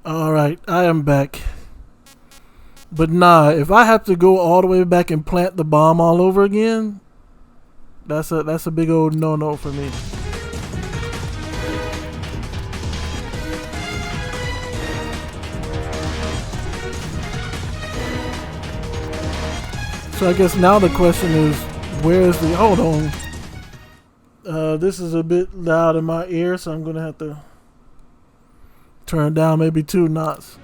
Alright, I am back. But nah, if I have to go all the way back and plant the bomb all over again, that's a big old no-no for me. So I guess now the question is, where's the... Hold on. This is a bit loud in my ear, so I'm going to have to turn down maybe 2 knots.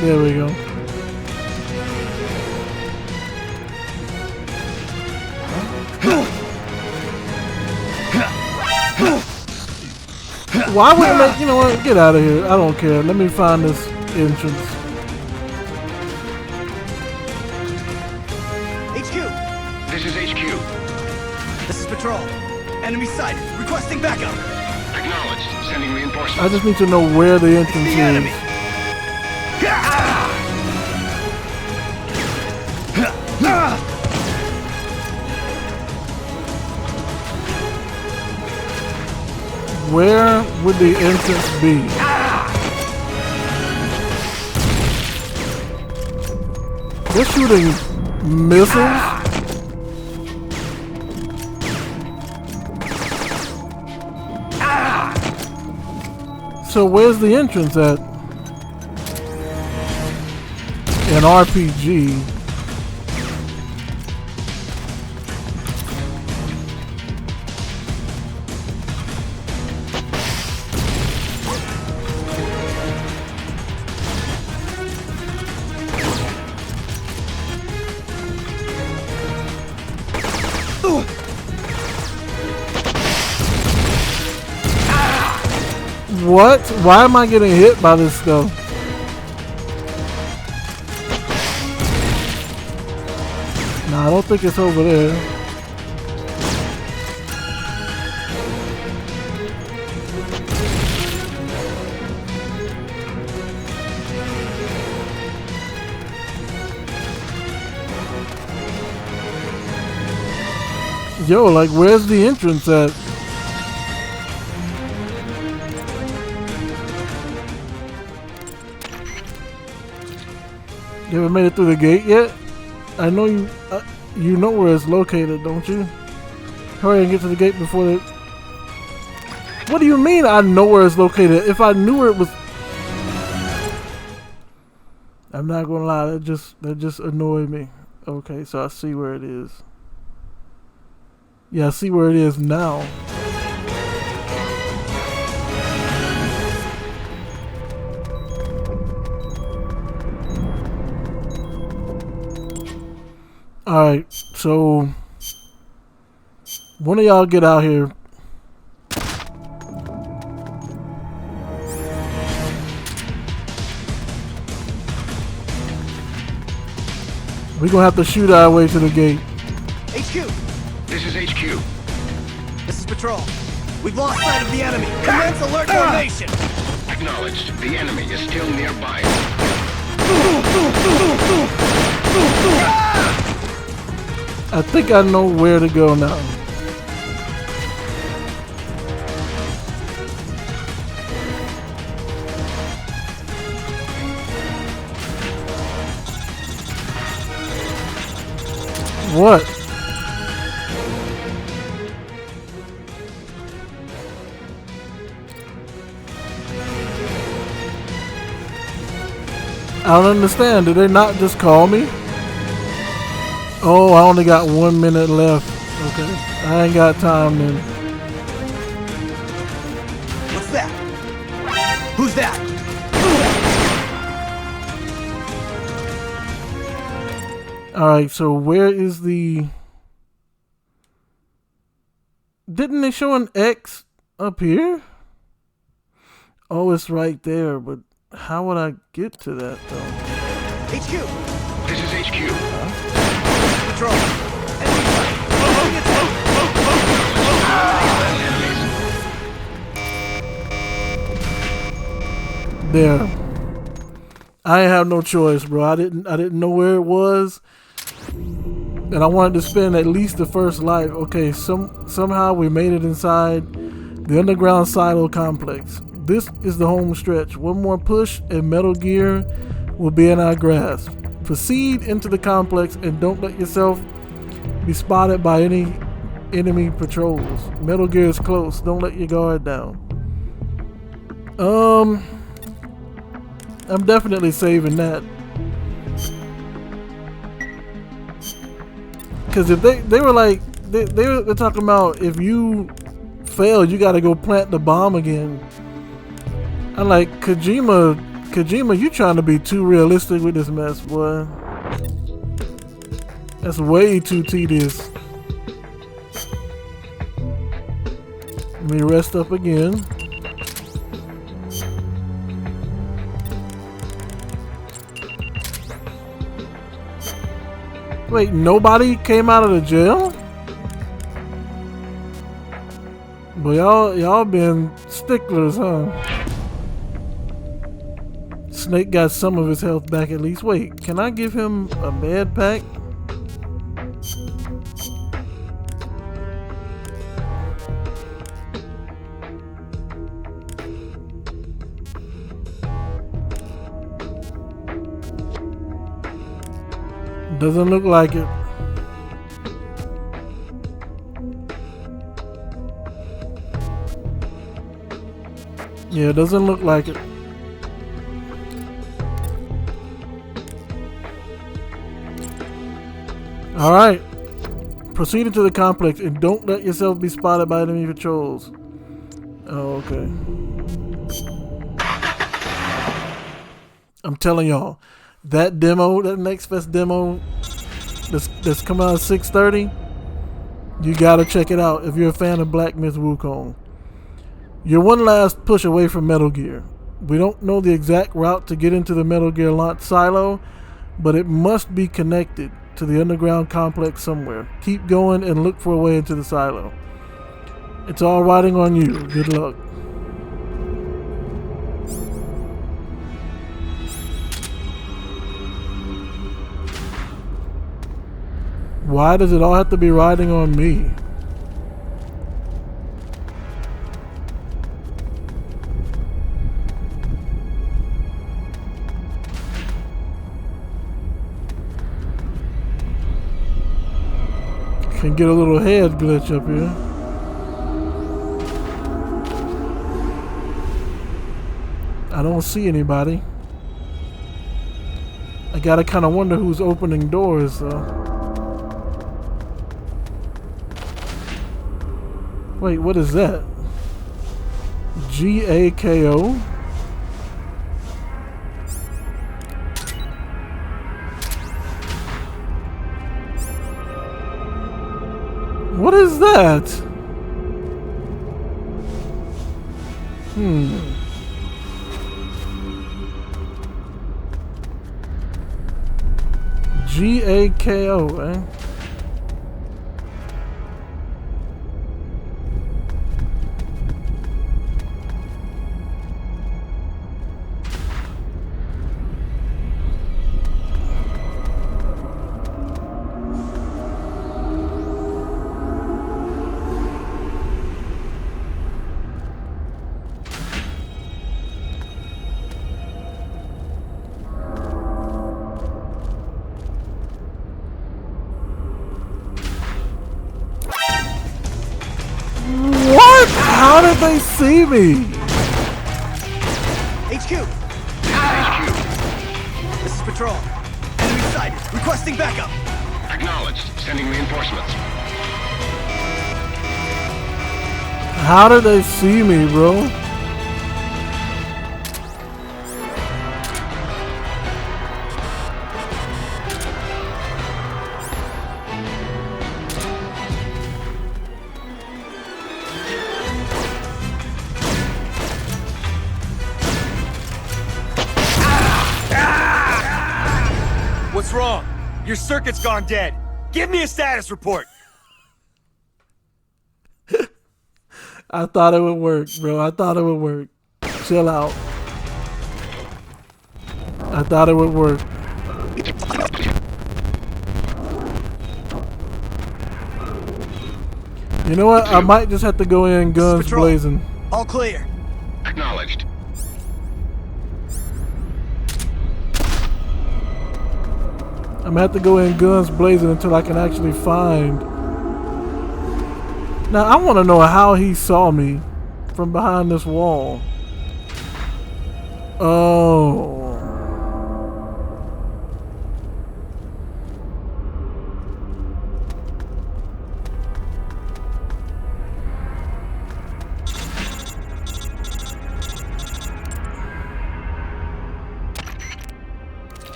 There we go. Why would it make... You know what? Get out of here. I don't care. Let me find this entrance. This is HQ. This is Patrol. Enemy sighted. Requesting backup. Acknowledged. Sending reinforcements. I just need to know where the entrance is. Enemy. Where would the entrance be? They're shooting missiles? So where's the entrance at? An RPG. What? Why am I getting hit by this stuff? Nah, I don't think it's over there. Yo, like, where's the entrance at? You ever made it through the gate yet? I know you know where it's located, don't you? Hurry and get to the gate before they... What do you mean I know where it's located? If I knew where it was... I'm not gonna lie, that just annoyed me. Okay, so I see where it is. Yeah, I see where it is now. Alright, so one of y'all get out here. We're gonna have to shoot our way to the gate. HQ! This is HQ. This is Patrol. We've lost sight of the enemy. Commence alert formation! Acknowledged. The enemy is still nearby. I think I know where to go now. What? I don't understand. Did they not just call me? Oh, I only got 1 minute left. Okay. I ain't got time then. What's that? Who's that? Alright, so where is the... Didn't they show an X up here? Oh, it's right there, but how would I get to that though? HQ! This is HQ. Patrol. There. I have no choice, bro. I didn't know where it was. And I wanted to spend at least the first life. Okay, somehow we made it inside the underground silo complex. This is the home stretch. One more push and Metal Gear will be in our grasp. Proceed into the complex and don't let yourself be spotted by any enemy patrols. Metal Gear is close. Don't let your guard down. I'm definitely saving that. Because if they were like, they're talking about if you fail, you gotta go plant the bomb again. I'm like, Kojima, you trying to be too realistic with this mess, boy. That's way too tedious. Let me rest up again. Wait, nobody came out of the jail? But y'all been sticklers, huh? Snake got some of his health back at least. Wait, can I give him a med pack? Doesn't look like it. Yeah, it doesn't look like it. Alright. Proceed into the complex and don't let yourself be spotted by enemy patrols. Oh, okay. I'm telling y'all, that demo, that Next Fest demo that's coming out at 6:30, you gotta check it out if you're a fan of Black Myth Wukong. You're one last push away from Metal Gear. We don't know the exact route to get into the Metal Gear launch silo, but it must be connected to the underground complex somewhere. Keep going and look for a way into the silo. It's all riding on you. Good luck. Why does it all have to be riding on me? Can get a little head glitch up here. I don't see anybody. I gotta kind of wonder who's opening doors though. Wait, what is that? GAKO? What is that? GAKO, eh? What? How did they see me? HQ! HQ! This is Patrol. Enemy sighted. Requesting backup. Acknowledged. Sending reinforcements. How did they see me, bro? What's wrong? Your circuit's gone dead. Give me a status report. I thought it would work, bro. I thought it would work. Chill out. I thought it would work. You know what? I might just have to go in guns blazing. All clear. Acknowledged. I'm gonna have to go in guns blazing until I can actually find. Now I want to know how he saw me from behind this wall. Oh.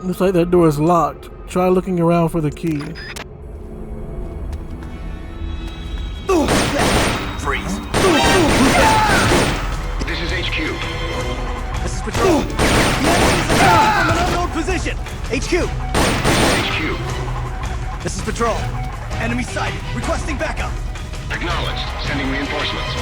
Looks like that door is locked. Try looking around for the key. Freeze. This is HQ. This is Patrol. The enemy's attacking from an unknown position. HQ. This is HQ. This is Patrol. Enemy sighted. Requesting backup. Acknowledged. Sending reinforcements.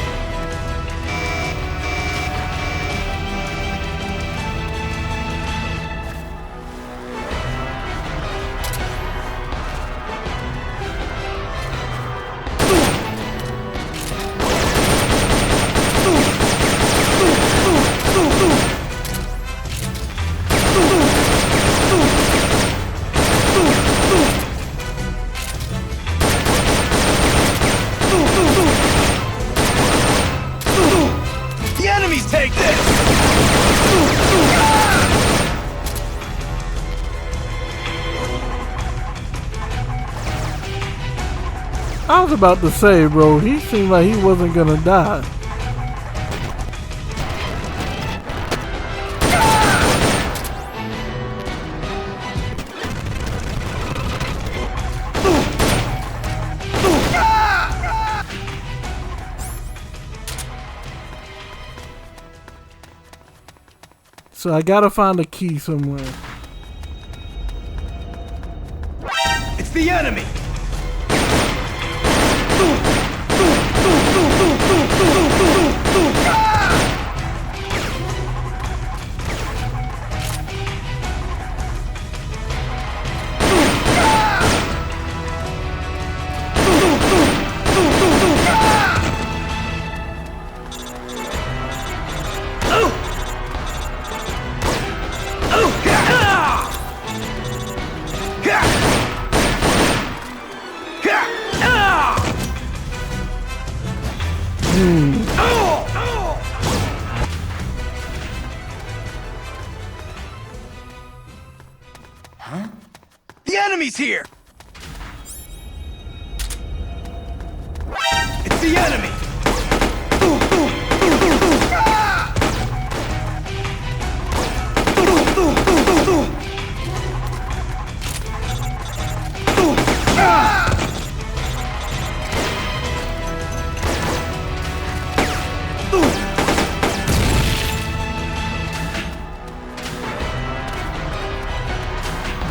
Take this! I was about to say, bro, he seemed like he wasn't gonna die. So I gotta find a key somewhere. It's the enemy! Huh? The enemy's here! It's the enemy!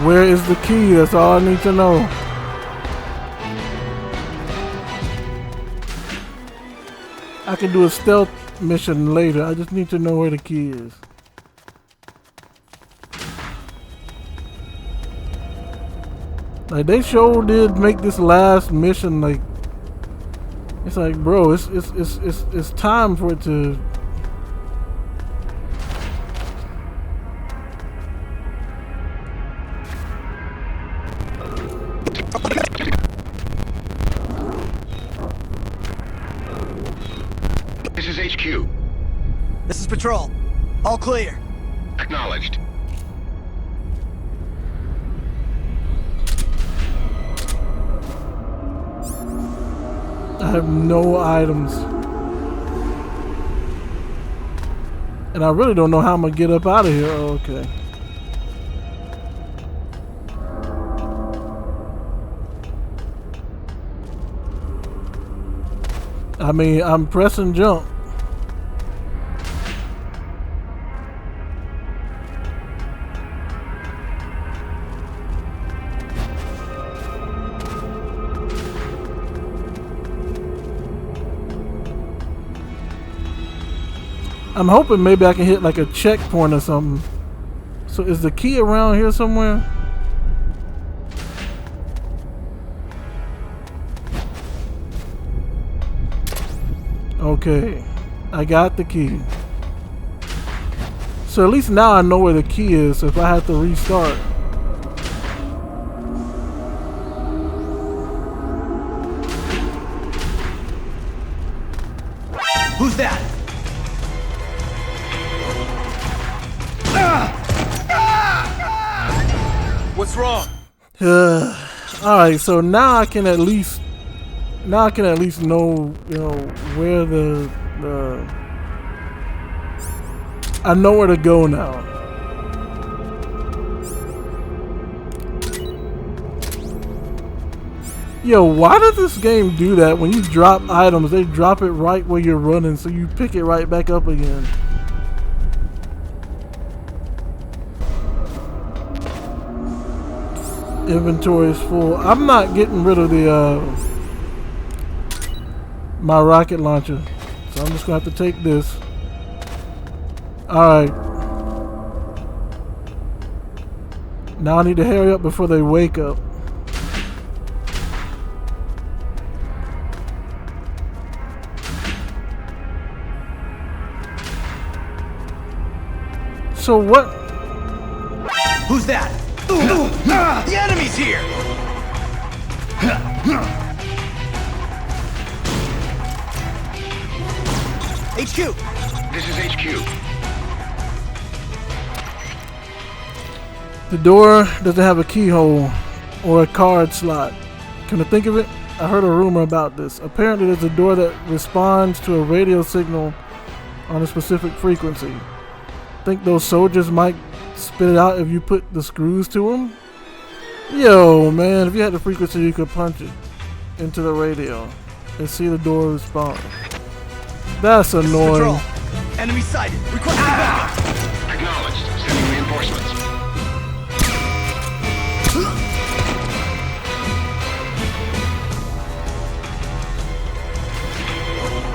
Where is the key? That's all I need to know. I can do a stealth mission later. I just need to know where the key is. Like, they sure did make this last mission like, it's like, bro, it's time for it to. This is HQ. This is Patrol. All clear. Acknowledged. I have no items. And I really don't know how I'm gonna get up out of here. Oh, okay. I mean, I'm pressing jump. I'm hoping maybe I can hit like a checkpoint or something. So is the key around here somewhere? Okay, I got the key. So at least now I know where the key is, so if I have to restart. Who's that? What's wrong? All right, so now I can at least know, you know, where I know where to go now. Yo, why does this game do that? When you drop items, they drop it right where you're running, so you pick it right back up again. Inventory is full. I'm not getting rid of the my rocket launcher, so I'm just gonna have to take this. All right. Now I need to hurry up before they wake up. So what? Who's that? The enemy's here! HQ! This is HQ. The door doesn't have a keyhole or a card slot. Can I think of it? I heard a rumor about this. Apparently there's a door that responds to a radio signal on a specific frequency. Think those soldiers might spit it out if you put the screws to them? Yo, man, if you had the frequency, you could punch it into the radio and see the door respond. That's annoying. Patrol. Enemy sighted. Requesting backup. Acknowledged. Sending reinforcements.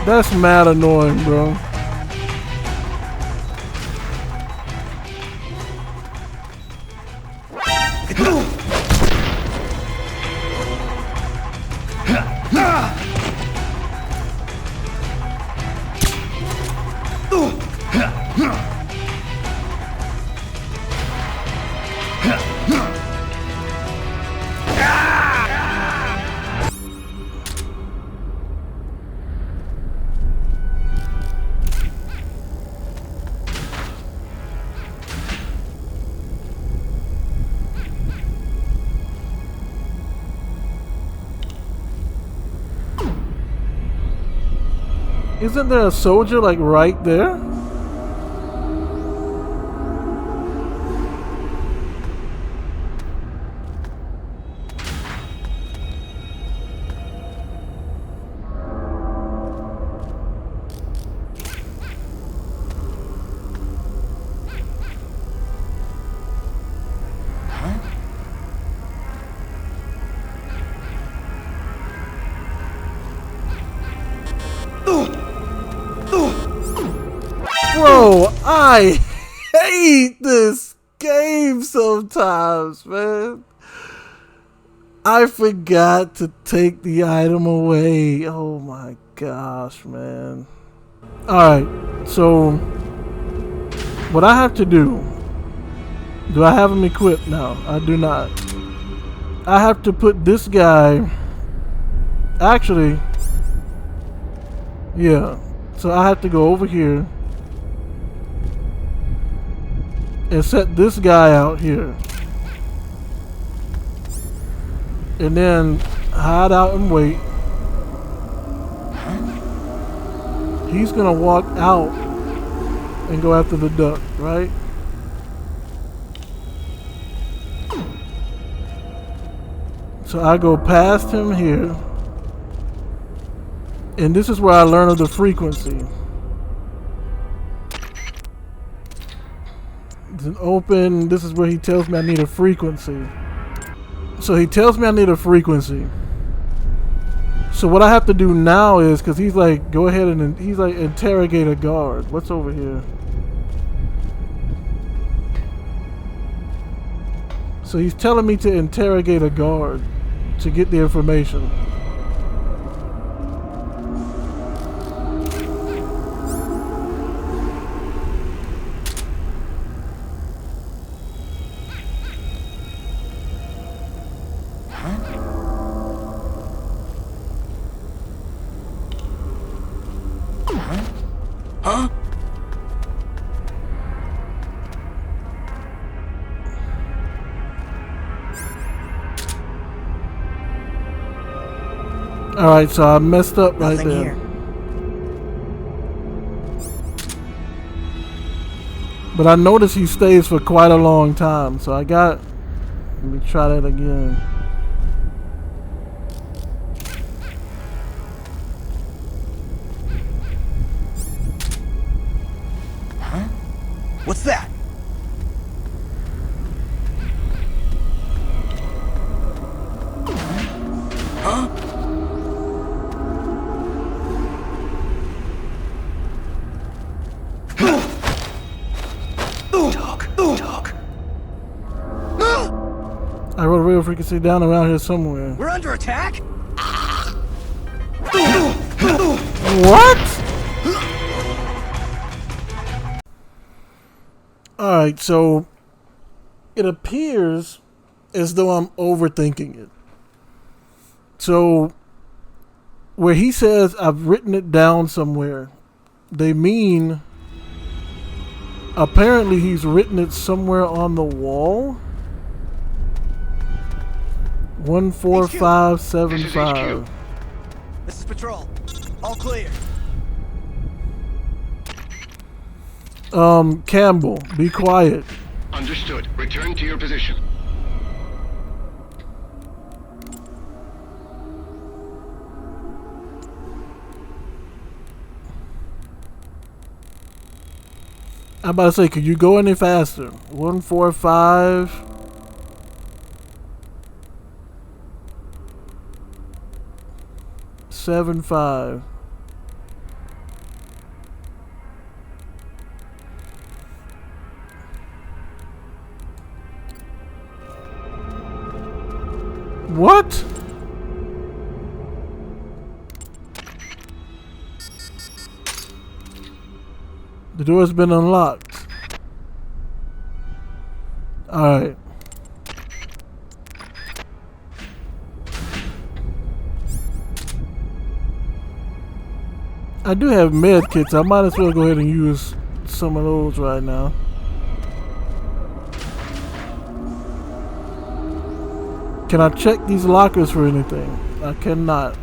That's mad annoying, bro. Isn't there a soldier like right there? Bro, I hate this game sometimes, man. I forgot to take the item away. Oh my gosh, man. Alright, so what I have to do I have him equipped now? I do not. I have to put this guy, actually, yeah, so I have to go over here and set this guy out here, and then hide out and wait. He's gonna walk out and go after the duck, right? So I go past him here, and this is where I learn of the frequency. It's an open, this is where he tells me I need a frequency. So he tells me I need a frequency. So what I have to do now is, because he's like, go ahead and he's like, interrogate a guard. What's over here? So he's telling me to interrogate a guard to get the information. Huh? Alright, so I messed up right Nothing there. here. But I noticed he stays for quite a long time, so I got... Let me try that again. Huh? What's that? Huh? Dog. I wrote a radio frequency down around here somewhere. We're under attack? What? Alright, so it appears as though I'm overthinking it. So where he says I've written it down somewhere, they mean apparently he's written it somewhere on the wall. 14575. This is Patrol. All clear. Campbell, be quiet. Understood. Return to your position. I'm about to say, could you go any faster? 145. Seven five. What? The door's been unlocked. Alright. I do have med kits. I might as well go ahead and use some of those right now. Can I check these lockers for anything? I cannot.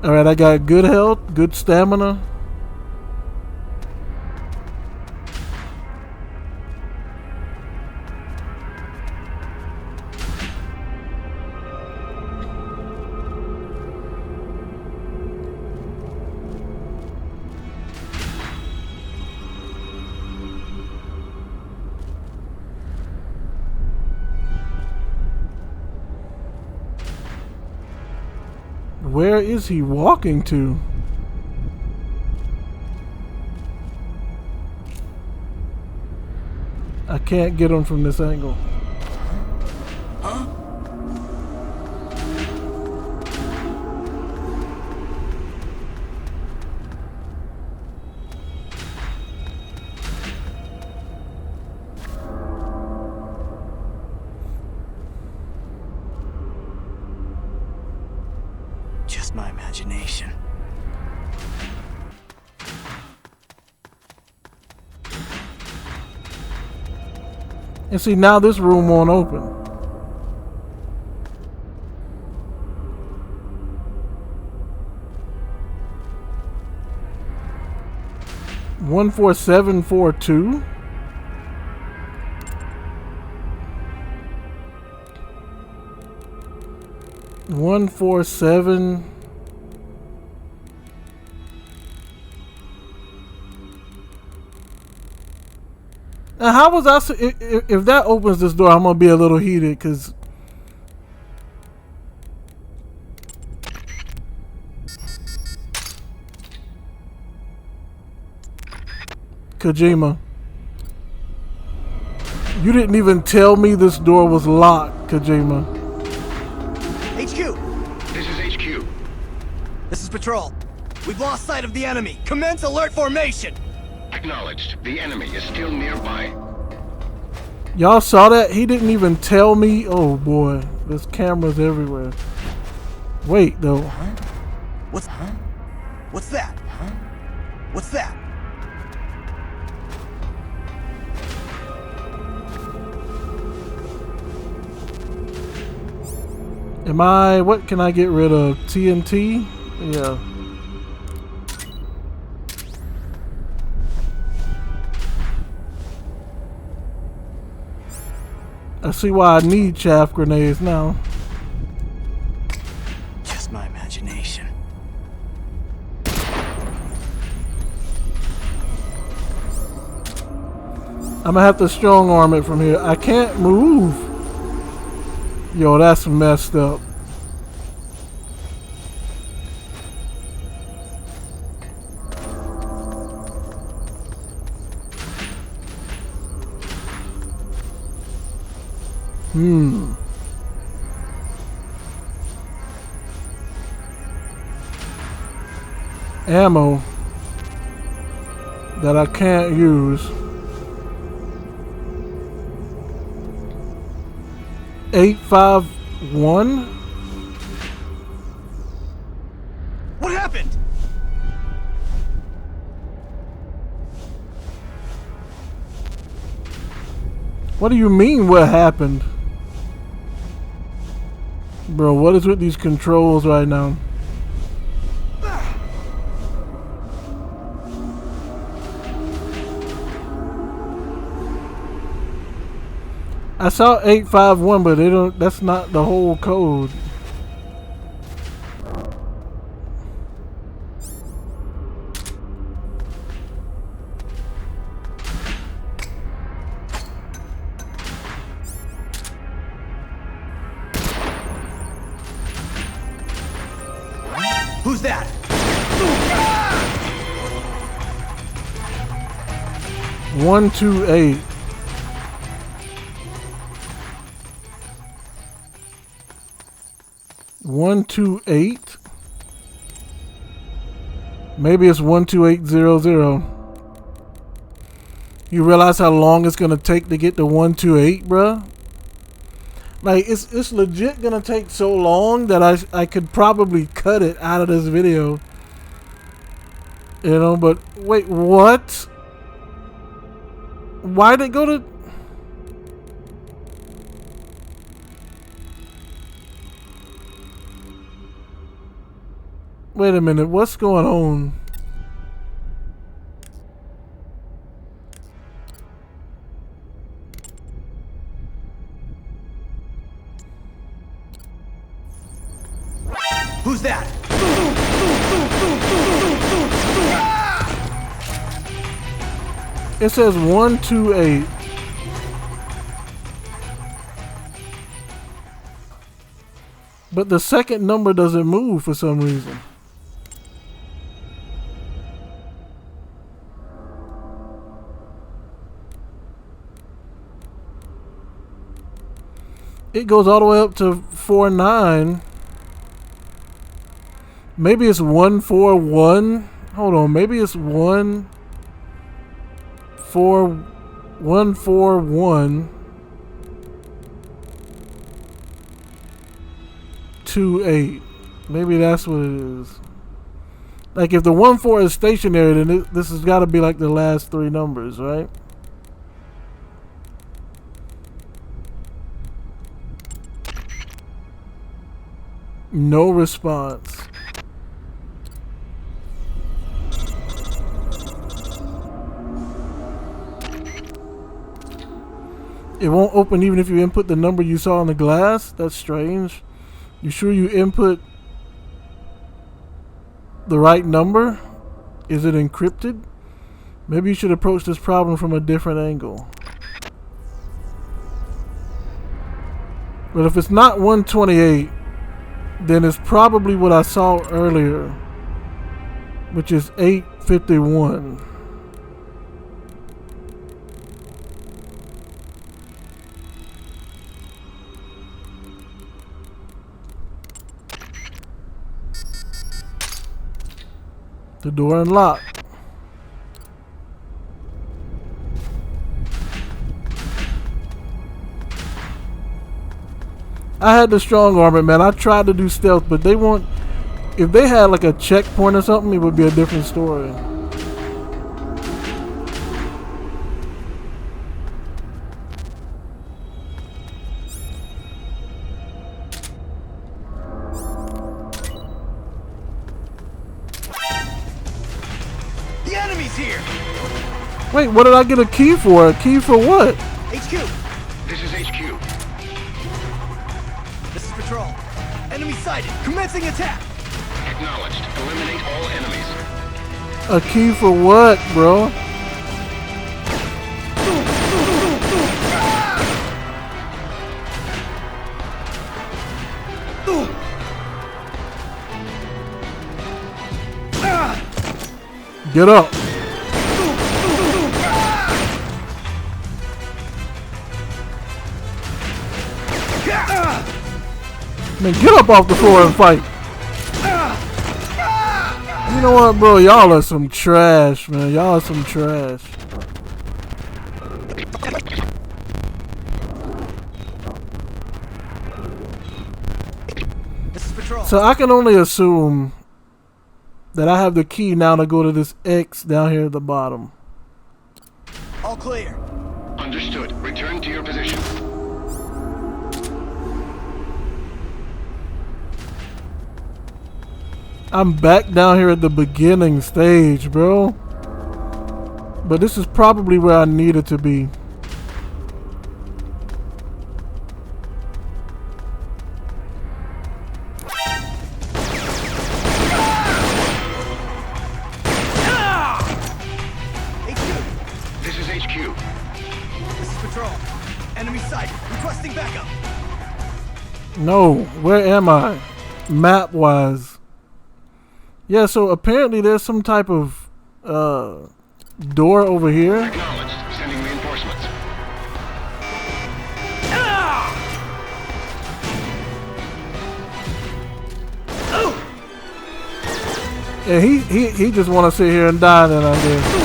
Alright, I got good health, good stamina. Where is he walking to? I can't get him from this angle. Huh? Just my imagination. And see, now this room won't open. One 4742. One 47. Now, how was I? If that opens this door, I'm gonna be a little heated because Kojima, you didn't even tell me this door was locked, Kojima. HQ! This is HQ. This is Patrol. We've lost sight of the enemy. Commence alert formation! Acknowledged. The enemy is still nearby. Y'all saw that? He didn't even tell me. Oh boy, there's cameras everywhere. Wait though. What's that? What's that? What can I get rid of? TNT? Yeah. I see why I need chaff grenades now. Just my imagination. I'm gonna have to strong arm it from here. I can't move. Yo, that's messed up. Ammo that I can't use. 851. What happened? What do you mean what happened? Bro, what is with these controls right now? I saw 851, but that's not the whole code. Who's that? 128. Maybe it's 12800. You realize how long it's gonna take to get to 128, bruh? Like it's legit gonna take so long that I could probably cut it out of this video. You know, but wait, what? Why'd it go to... Wait a minute, what's going on? Who's that? It says 128. But the second number doesn't move for some reason. It goes all the way up to 49. Maybe it's 141. Hold on, maybe it's 141 28. Maybe that's what it is. Like if the 14 is stationary, then this has got to be like the last three numbers, right? No response. It won't open even if you input the number you saw on the glass? That's strange. You sure you input the right number? Is it encrypted? Maybe you should approach this problem from a different angle. But if it's not 128, then it's probably what I saw earlier, which is 851. The door unlocked. I had the strong armor, man. I tried to do stealth, but they want. If they had like a checkpoint or something, it would be a different story. The enemy's here! Wait, what did I get a key for? A key for what? HQ! This is HQ. This is Patrol. Enemy sighted. Commencing attack! Acknowledged. Eliminate all enemies. A key for what, bro? Get up. Man, get up off the floor and fight. You know what, bro? Y'all are some trash, man. Y'all are some trash. This is Patrol. So I can only assume that I have the key now to go to this X down here at the bottom. All clear. Understood. Return to your position. I'm back down here at the beginning stage, bro. But this is probably where I needed to be. This is HQ. This is Patrol. Enemy sighted. Requesting backup. No, where am I? Map-wise. Yeah, so apparently there's some type of door over here. Acknowledged. Sending reinforcements. Yeah, he just want to sit here and die then, I guess.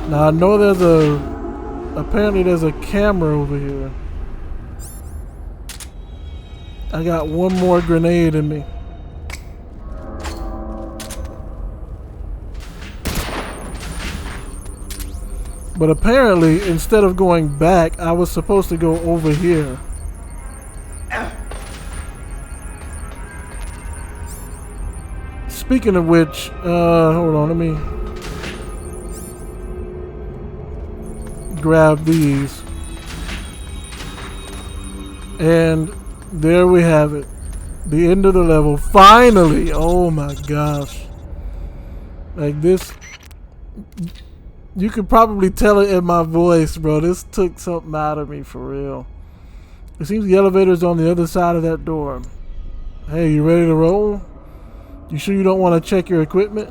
Now I know apparently there's a camera over here. I got one more grenade in me. But apparently, instead of going back, I was supposed to go over here. Speaking of which, hold on, let me grab these. And there we have it. The end of the level. Finally! Oh my gosh. Like this. You could probably tell it in my voice, bro. This took something out of me for real. It seems the elevator's on the other side of that door. Hey, you ready to roll? You sure you don't want to check your equipment?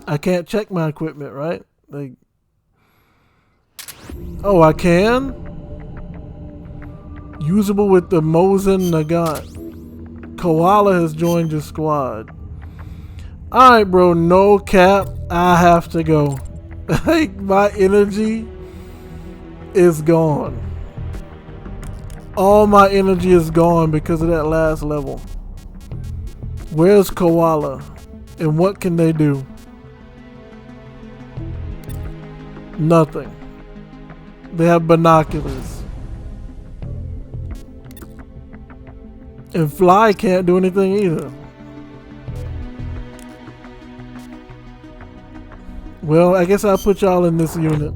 I can't check my equipment, right? Like, oh, I can? Usable with the Mosin Nagant. Koala has joined your squad. Alright, bro, no cap. I have to go. Like, my energy is gone. All my energy is gone because of that last level. Where's Koala? And what can they do? Nothing. They have binoculars. And Fly can't do anything either. Well, I guess I'll put y'all in this unit.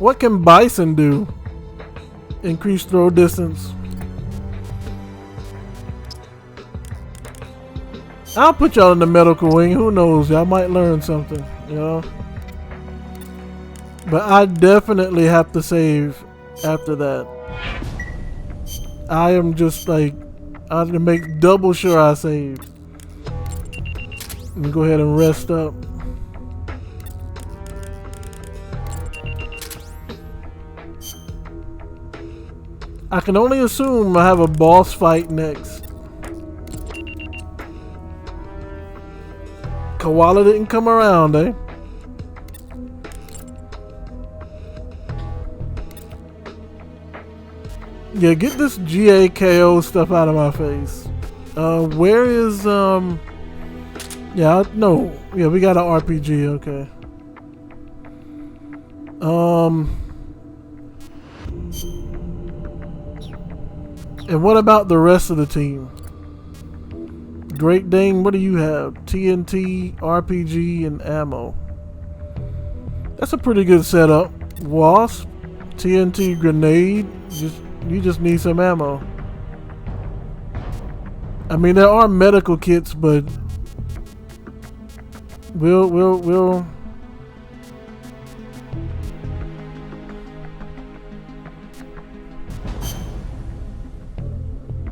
What can Bison do? Increase throw distance. I'll put y'all in the medical wing. Who knows? Y'all might learn something, you know? But I definitely have to save after that. I am just like, I have to make double sure I save. Let me go ahead and rest up. I can only assume I have a boss fight next. Koala didn't come around, eh? Yeah, get this GAKO stuff out of my face. Where is, yeah, no. Yeah, we got an RPG, okay. And what about the rest of the team? Great Dane, what do you have? TNT, RPG, and ammo. That's a pretty good setup. Wasp, TNT, grenade. You just need some ammo. I mean, there are medical kits, but we'll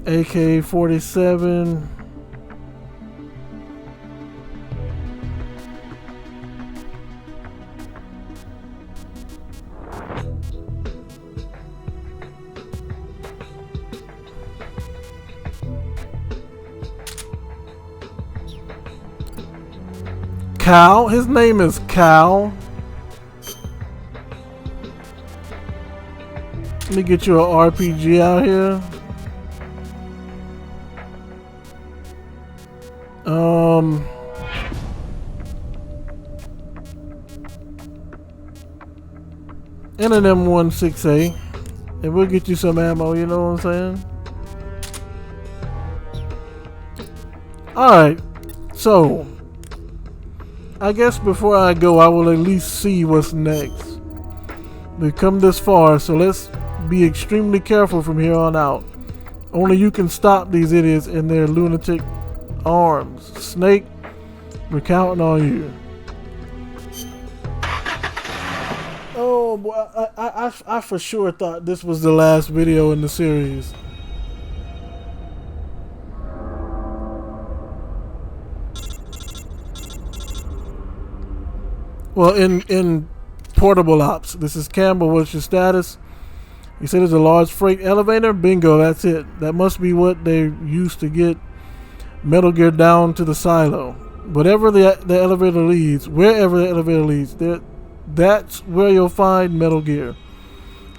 AK-47. Cal, his name is Cal. Let me get you an RPG out here. And an M16A. And we'll get you some ammo, you know what I'm saying? Alright, so I guess before I go, I will at least see what's next. We've come this far, so let's be extremely careful from here on out. Only you can stop these idiots in their lunatic arms. Snake, we're counting on you. Oh boy, I for sure thought this was the last video in the series. Well, in portable ops, this is Campbell. What's your status? He said it's a large freight elevator. Bingo, that's it. That must be what they used to get Metal Gear down to the silo. Whatever the elevator leads, wherever the elevator leads, that's where you'll find Metal Gear.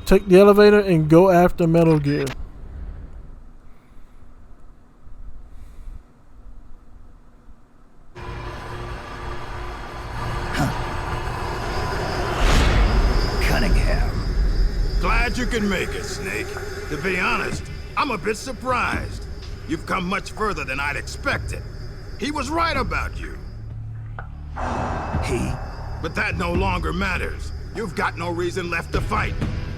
Take the elevator and go after Metal Gear. Glad you can make it, Snake. To be honest, I'm a bit surprised. You've come much further than I'd expected. He was right about you. He? But that no longer matters. You've got no reason left to fight.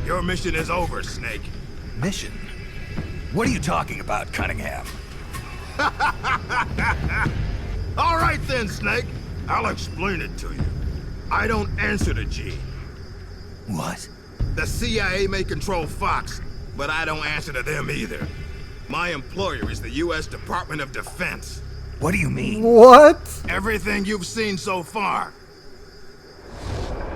Your mission is over, Snake. Mission? What are you talking about, Cunningham? All right then, Snake. I'll explain it to you. I don't answer to Gene. What? The CIA may control Fox, but I don't answer to them either. My employer is the U.S. Department of Defense. What do you mean? What? Everything you've seen so far.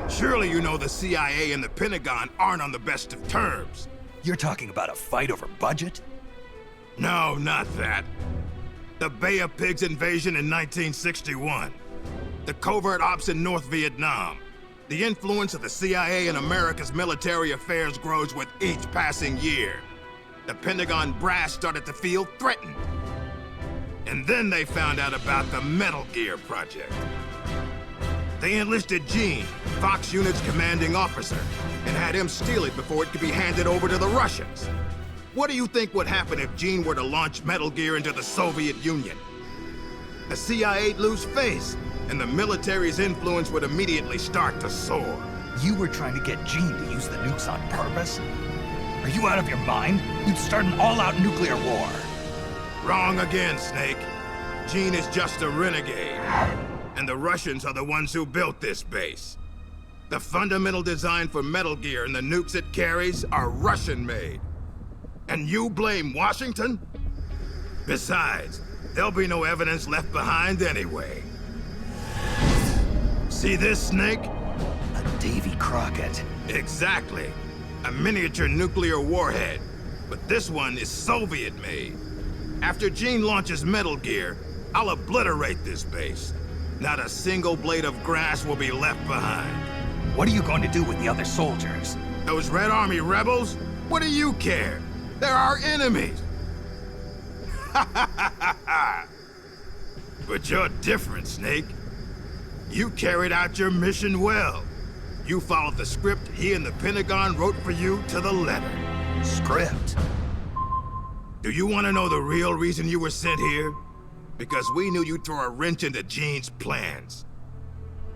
Surely you know the CIA and the Pentagon aren't on the best of terms. You're talking about a fight over budget? No, not that. The Bay of Pigs invasion in 1961. The covert ops in North Vietnam. The influence of the CIA in America's military affairs grows with each passing year. The Pentagon brass started to feel threatened. And then they found out about the Metal Gear project. They enlisted Gene, Fox Unit's commanding officer, and had him steal it before it could be handed over to the Russians. What do you think would happen if Gene were to launch Metal Gear into the Soviet Union? The CIA'd lose face, and the military's influence would immediately start to soar. You were trying to get Gene to use the nukes on purpose? Are you out of your mind? You'd start an all-out nuclear war. Wrong again, Snake. Gene is just a renegade. And the Russians are the ones who built this base. The fundamental design for Metal Gear and the nukes it carries are Russian-made. And you blame Washington? Besides, there'll be no evidence left behind anyway. See this, Snake? A Davy Crockett. Exactly. A miniature nuclear warhead. but this one is Soviet-made. After Gene launches Metal Gear, I'll obliterate this base. Not a single blade of grass will be left behind. What are you going to do with the other soldiers? Those Red Army rebels? What do you care? They're our enemies. But you're different, Snake. You carried out your mission well. You followed the script he and the Pentagon wrote for you to the letter. Script? Do you want to know the real reason you were sent here? Because we knew you'd throw a wrench into Gene's plans.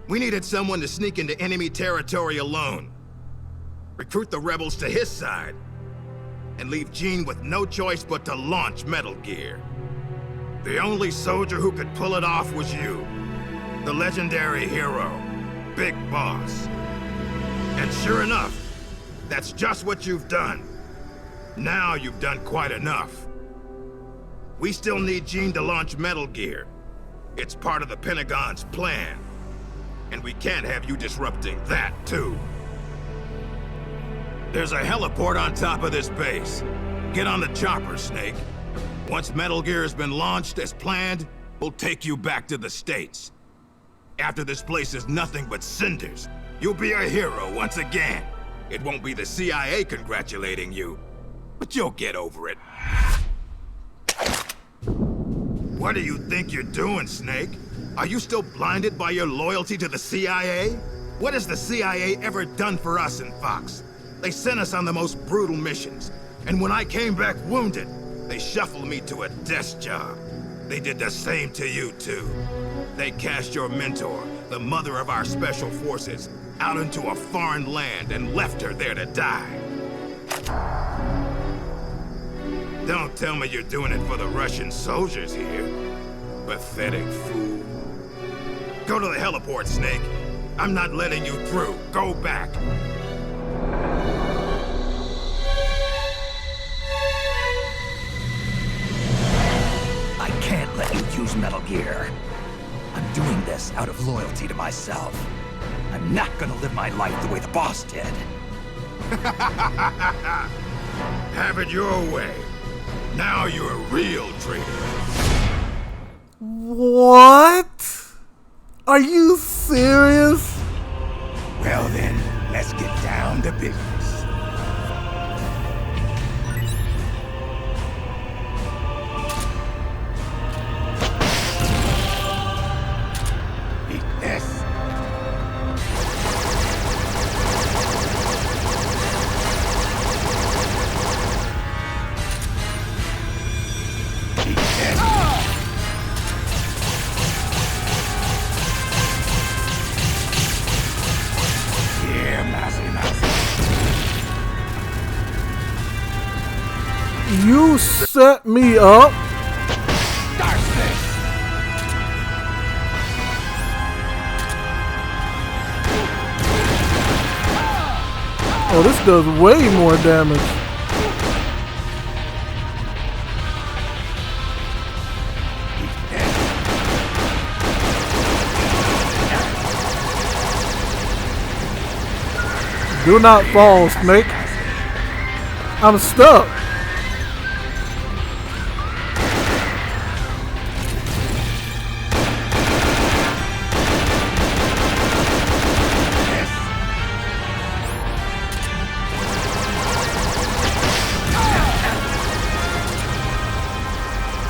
We needed someone to sneak into enemy territory alone, recruit the rebels to his side, and leave Gene with no choice but to launch Metal Gear. The only soldier who could pull it off was you, the legendary hero, Big Boss. And sure enough, that's just what you've done. Now you've done quite enough. We still need Gene to launch Metal Gear. It's part of the Pentagon's plan. And we can't have you disrupting that, too. There's a heliport on top of this base. Get on the chopper, Snake. Once Metal Gear has been launched as planned, we'll take you back to the States. After this place is nothing but cinders, you'll be a hero once again. It won't be the CIA congratulating you, but you'll get over it. What do you think you're doing, Snake? Are you still blinded by your loyalty to the CIA? What has the CIA ever done for us in Fox? They sent us on the most brutal missions, and when I came back wounded, they shuffled me to a desk job. They did the same to you, too. They cast your mentor, the mother of our special forces, out into a foreign land and left her there to die. Don't tell me you're doing it for the Russian soldiers here. Pathetic fool. Go to the heliport, Snake. I'm not letting you through. Go back. I can't let you use Metal Gear. I'm doing this out of loyalty to myself. I'm not gonna live my life the way the boss did. Have it your way. Now you're a real traitor. What? Are you serious? Well then, let's get down to business. Eat this. Eat this. Here, mousy, mousy. You set me up. Dark this. Oh, this does way more damage. Do not fall, Snake. I'm stuck.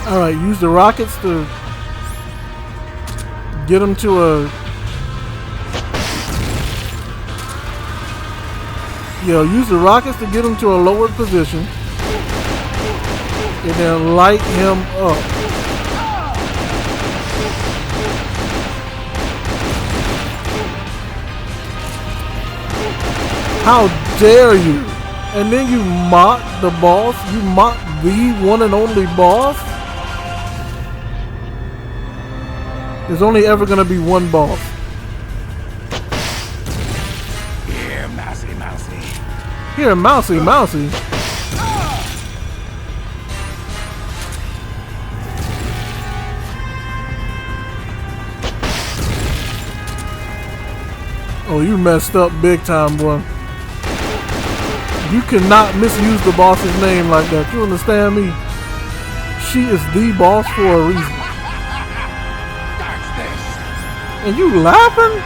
Alright, use the rockets to get them to a... use the rockets to get him to a lower position. And then light him up. How dare you? And then you mock the boss? You mock the one and only boss? There's only ever gonna be one boss. Here, mousy, mousy. Here, mousy, mousy. Oh, you messed up big time, boy. You cannot misuse the boss's name like that. You understand me? She is the boss for a reason. And you laughing?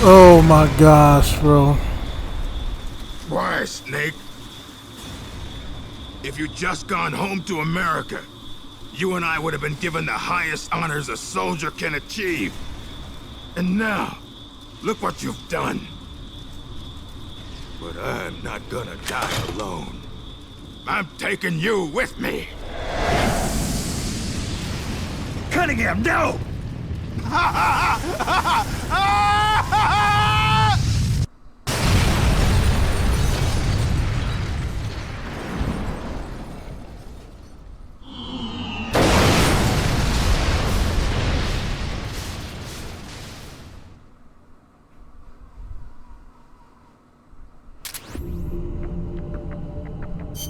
Oh my gosh, bro. Why, Snake? If you'd just gone home to America, you and I would have been given the highest honors a soldier can achieve. And now, look what you've done. But I'm not gonna die alone. I'm taking you with me. Cunningham, no!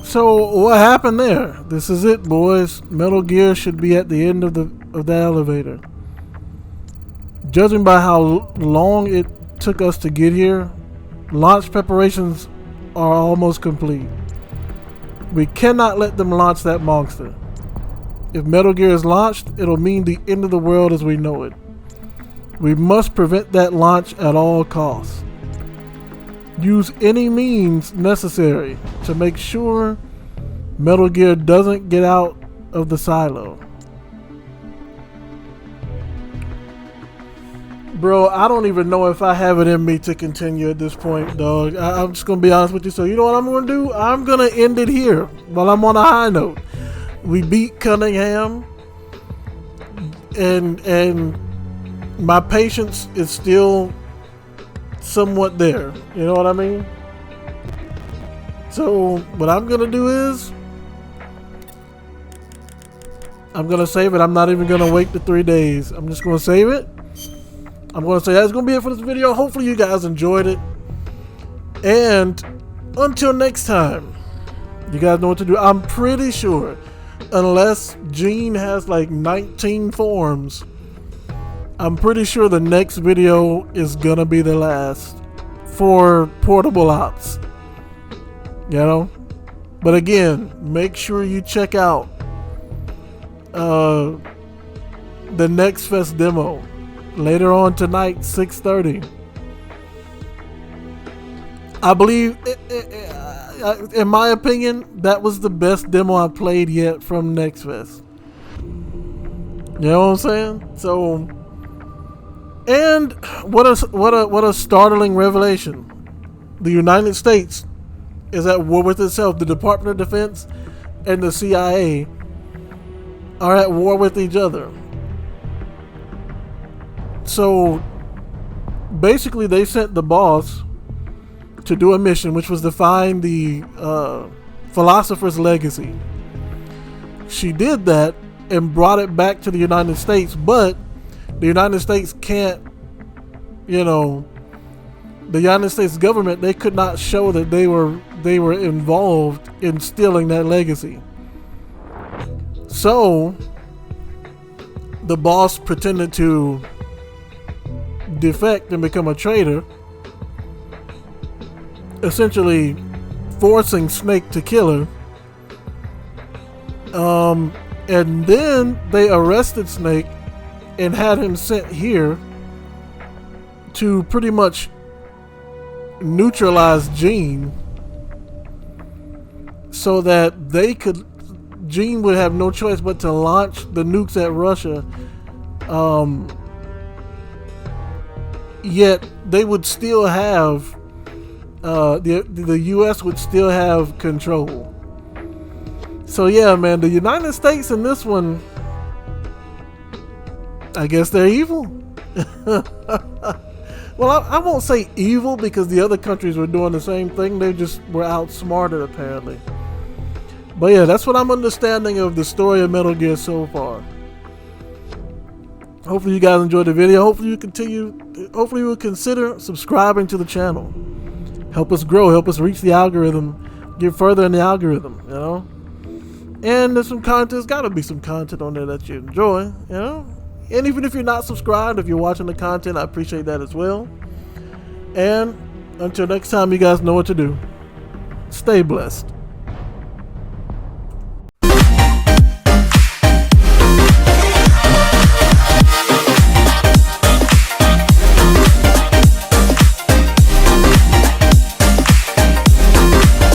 So what happened there? This is it, boys. Metal Gear should be at the end of the elevator. Judging by how long it took us to get here, launch preparations are almost complete. We cannot let them launch that monster. If Metal Gear is launched, it'll mean the end of the world as we know it. We must prevent that launch at all costs. Use any means necessary to make sure Metal Gear doesn't get out of the silo. Bro, I don't even know if I have it in me to continue at this point, dog. I'm just going to be honest with you. So you know what I'm going to do? I'm going to end it here while I'm on a high note. We beat Cunningham, and my patience is still somewhat there. You know what I mean? So what I'm going to do is I'm going to save it. I'm not even going to wait the 3 days. I'm just going to save it. I'm going to say that's going to be it for this video. Hopefully you guys enjoyed it. And until next time, you guys know what to do. I'm pretty sure, unless Gene has like 19 forms, I'm pretty sure the next video is going to be the last for portable ops. You know? But again, make sure you check out the Next Fest demo. Later on tonight, 6:30. I believe, in my opinion, that was the best demo I played yet from Next Fest. You know what I'm saying? So, and what a startling revelation! The United States is at war with itself. The Department of Defense and the CIA are at war with each other. So basically they sent the boss to do a mission, which was to find the philosopher's legacy. She did that and brought it back to the United States, but the United States can't, you know, the United States government, they could not show that they were involved in stealing that legacy. So the boss pretended to defect and become a traitor, essentially forcing Snake to kill her. And then they arrested Snake and had him sent here to pretty much neutralize Gene, so that Gene would have no choice but to launch the nukes at Russia. Yet they would still have the U.S. would still have control. So yeah, man, the United States in this one, I guess they're evil. Well, I won't say evil because the other countries were doing the same thing. They just were outsmarted apparently. But yeah, that's what I'm understanding of the story of Metal Gear so far. Hopefully you guys enjoyed the video. Hopefully you will consider subscribing to the channel. Help us grow, help us reach the algorithm, get further in the algorithm, you know? And there's some content, there's gotta be some content on there that you enjoy, you know? And even if you're not subscribed, if you're watching the content, I appreciate that as well. And until next time, you guys know what to do. Stay blessed.